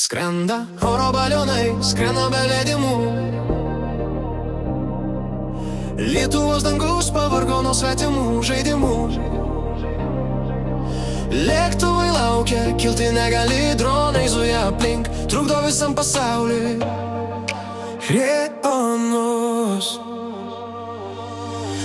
Skrenda oro balionai, skrenda be leidimų. Lietuvos dangus pavargo nuo svetimų žaidimų. Lėktuvai laukia, kilti negali, dronai zuja aplink, trukdo visam pasauliui. Rėonus.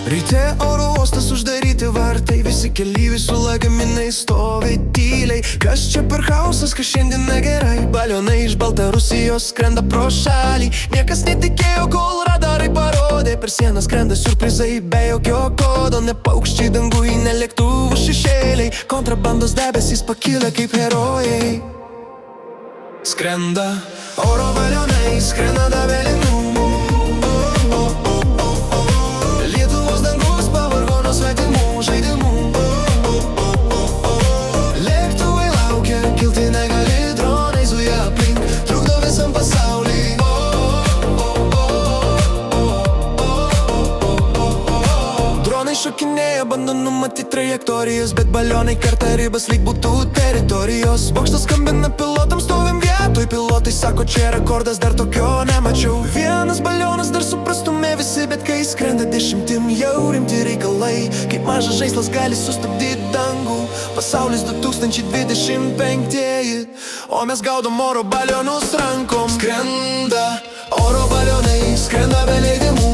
Ryte oro uostas uždaryti vartai, visi keleiviai su lagaminais stovi tyliai. Kas čia per chaosas, kas šiandien negerai? Balionai iš Baltarusijos skrenda pro šalį. Niekas netikėjo, kol radarai parodė. Per sieną skrenda siurprizai be jokio kodo. Ne paukščiai dangui, ne lėktuvų šešėliai. Kontrabandos debesys pakilę kaip herojai. Skrenda oro balionai, skrenda be leidimų. Šokinėja, bando numatyti trajektorijas, bet balionai kerta ribas, lyg būtų teritorijos. Bokštas skambina pilotams, stovim vietoj. Pilotai sako, čia rekordas, dar tokio nemačiau. Vienas balionas dar suprastume visi, bet kai skrenda dešimtim, jau rimti reikalai. Kaip mažas žaislas gali sustabdyti dangų. Pasaulis 2025, o mes gaudom oro balionus rankom. Skrenda oro balionai, skrenda be leidimų.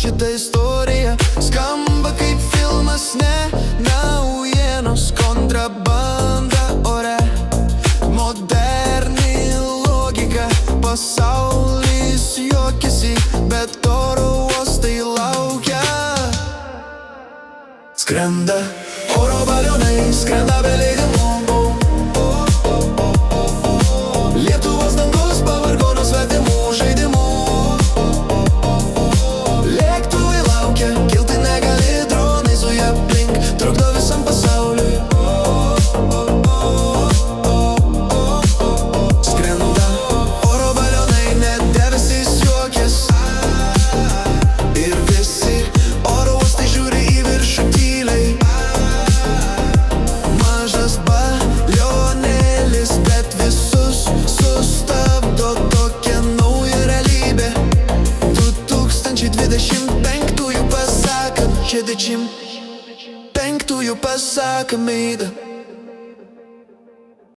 Šita istorija skamba kaip filmas, ne naujienos. Kontrabanda ore, moderni logika. Pasaulis juokiasi, bet oro uostai laukia. Skrenda oro balionai, skrenda be leidimų. Lietuvos dangus pavargo nuo svetimų žaidimų. Penktųjų pasakymai.